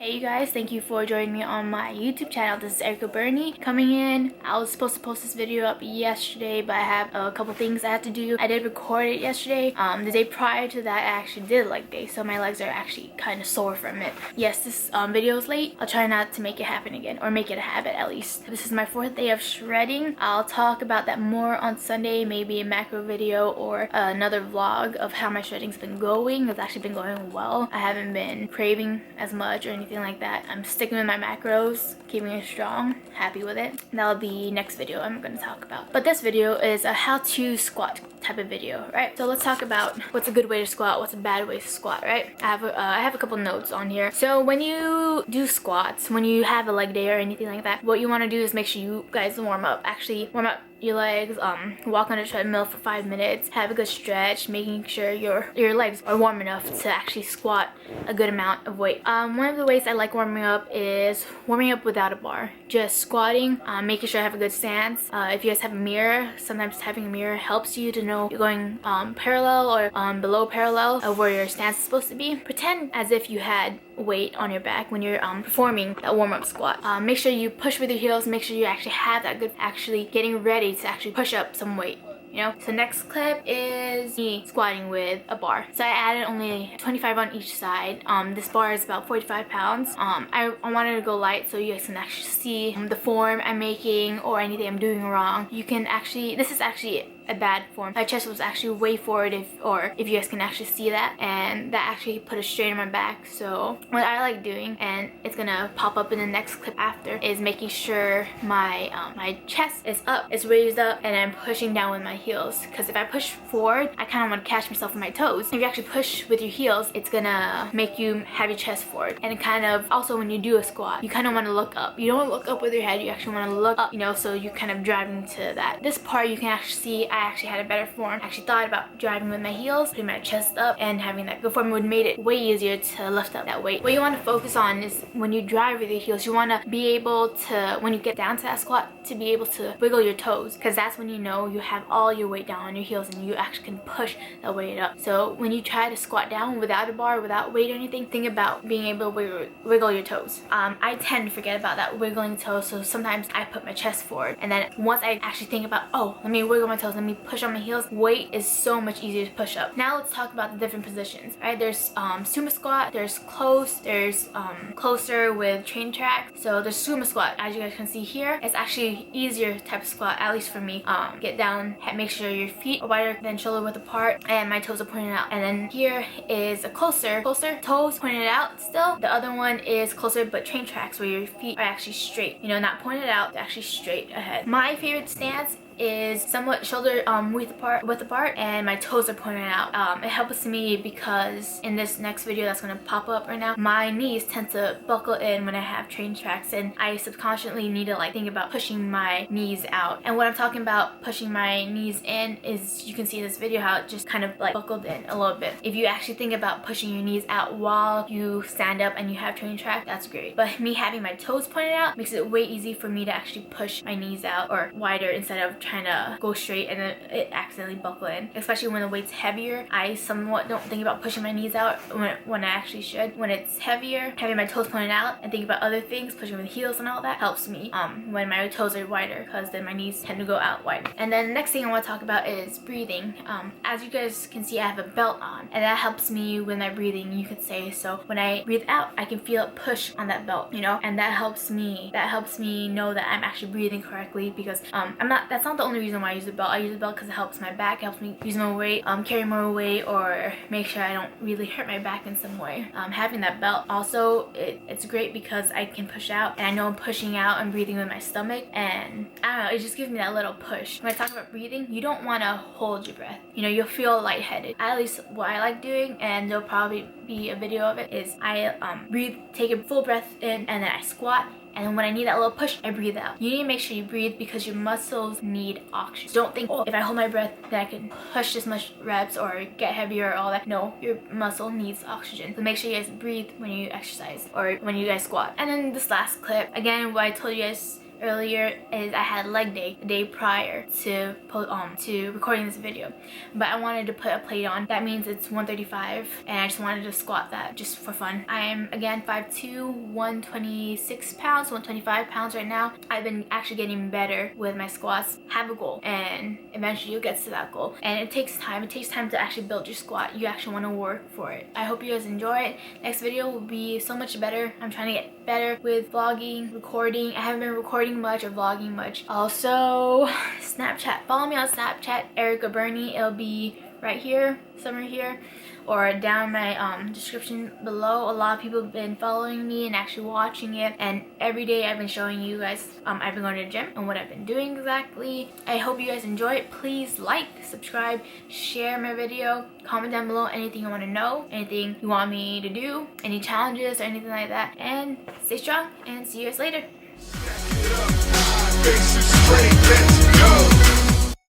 Hey you guys, thank you for joining me on my YouTube channel. This is ErickaBFit coming in. I was supposed to post this video up yesterday, but I have a couple things I have to do. I did record it yesterday. The day prior to that, I actually did a leg day, so my legs are actually kind of sore from it. Yes, this video is late. I'll try not to make it happen again, or make it a habit at least. This is my 4th day of shredding. I'll talk about that more on Sunday, maybe a macro video or another vlog of how my shredding's been going. It's actually been going well. I haven't been craving as much or anything like that. I'm sticking with my macros, keeping it strong, happy with it. That'll be next video I'm going to talk about. But this video is a how-to squat type of video, right? So let's talk about what's a good way to squat, what's a bad way to squat, right? I have a couple notes on here. So when you do squats, when you have a leg day or anything like that, what you want to do is make sure you guys warm up. Actually warm up your legs, walk on a treadmill for 5 minutes, have a good stretch, making sure your legs are warm enough to actually squat a good amount of weight. One of the ways I like warming up is warming up without a bar, just squatting, making sure I have a good stance. If you guys have a mirror, sometimes having a mirror helps you to know you're going parallel or below parallel of where your stance is supposed to be. Pretend as if you had weight on your back when you're performing that warm-up squat. Make sure you push with your heels, make sure you actually have that good, actually getting ready to actually push up some weight, you know. So next clip is me squatting with a bar. So I added only 25 on each side. This bar is about 45 pounds. I wanted to go light so you guys can actually see the form I'm making or anything I'm doing wrong. You can actually, this is actually a bad form. My chest was actually way forward if you guys can actually see that, and that actually put a strain on my back. So what I like doing, and it's gonna pop up in the next clip after, is making sure my my chest is up, it's raised up, and I'm pushing down with my heels. Because if I push forward, I kind of want to catch myself with my toes. If you actually push with your heels, it's gonna make you have your chest forward. And it kind of, also when you do a squat, you kind of want to look up. You don't look up with your head, you actually want to look up, you know, so you're kind of driving to that. This part you can actually see I actually had a better form. I actually thought about driving with my heels, putting my chest up, and having that good form would made it way easier to lift up that weight. What you want to focus on is when you drive with your heels, you want to be able to, when you get down to that squat, to be able to wiggle your toes, because that's when you know you have all your weight down on your heels and you actually can push that weight up. So when you try to squat down without a bar, without weight or anything, think about being able to wiggle your toes. I tend to forget about that wiggling toes, so sometimes I put my chest forward, and then once I actually think about, oh, let me wiggle my toes, let me push on my heels, weight is so much easier to push up. Now let's talk about the different positions, right? There's sumo squat, there's close, there's closer with train track. So the sumo squat, as you guys can see here, it's actually easier type of squat, at least for me. Get down, make sure your feet are wider than shoulder width apart, and my toes are pointed out. And then here is a closer, toes pointed out still. The other one is closer but train tracks, where your feet are actually straight, you know, not pointed out, they're actually straight ahead. My favorite stance is somewhat shoulder width apart, and my toes are pointed out. It helps me because in this next video that's going to pop up right now, my knees tend to buckle in when I have train tracks, and I subconsciously need to like think about pushing my knees out. And what I'm talking about pushing my knees in is, you can see in this video how it just kind of like buckled in a little bit. If you actually think about pushing your knees out while you stand up and you have train track, that's great. But me having my toes pointed out makes it way easy for me to actually push my knees out or wider instead of trying to go straight and then it accidentally buckle in. Especially when the weight's heavier, I somewhat don't think about pushing my knees out when I actually should. When it's heavier, having my toes pointed out and thinking about other things, pushing with heels and all that, helps me when my toes are wider, because then my knees tend to go out wider. And then the next thing I want to talk about is breathing. As you guys can see, I have a belt on, and that helps me with my breathing, you could say. So when I breathe out, I can feel it push on that belt, you know, and that helps me know that I'm actually breathing correctly, because that's not the only reason why I use the belt. I use the belt because it helps my back, it helps me use more weight, carry more weight, or make sure I don't really hurt my back in some way. Having that belt also, it's great because I can push out, and I know I'm pushing out and breathing with my stomach, and I don't know, it just gives me that little push. When I talk about breathing, you don't want to hold your breath. You know, you'll feel lightheaded. At least what I like doing, and there'll probably be a video of it, is I breathe, take a full breath in, and then I squat, and then when I need that little push, I breathe out. You need to make sure you breathe because your muscles need oxygen. So don't think, oh, if I hold my breath, then I can push this much reps or get heavier or all that. No, your muscle needs oxygen. So make sure you guys breathe when you exercise or when you guys squat. And then this last clip, again, what I told you guys earlier is I had leg day the day prior to recording this video, but I wanted to put a plate on. That means it's 135, and I just wanted to squat that just for fun. I am again 5'2", 126 pounds, 125 pounds right now. I've been actually getting better with my squats. Have a goal, and eventually you'll get to that goal. And it takes time. It takes time to actually build your squat. You actually want to work for it. I hope you guys enjoy it. Next video will be so much better. I'm trying to get better with vlogging, recording. I haven't been recording much or vlogging much. Also, Snapchat. Follow me on Snapchat, ErickaBFit. It'll be right here, somewhere here, or down my description below. A lot of people have been following me and actually watching it, and every day I've been showing you guys I've been going to the gym and what I've been doing exactly. I hope you guys enjoy it. Please like, subscribe, share my video, comment down below anything you want to know, anything you want me to do, any challenges or anything like that, and stay strong and see you guys later.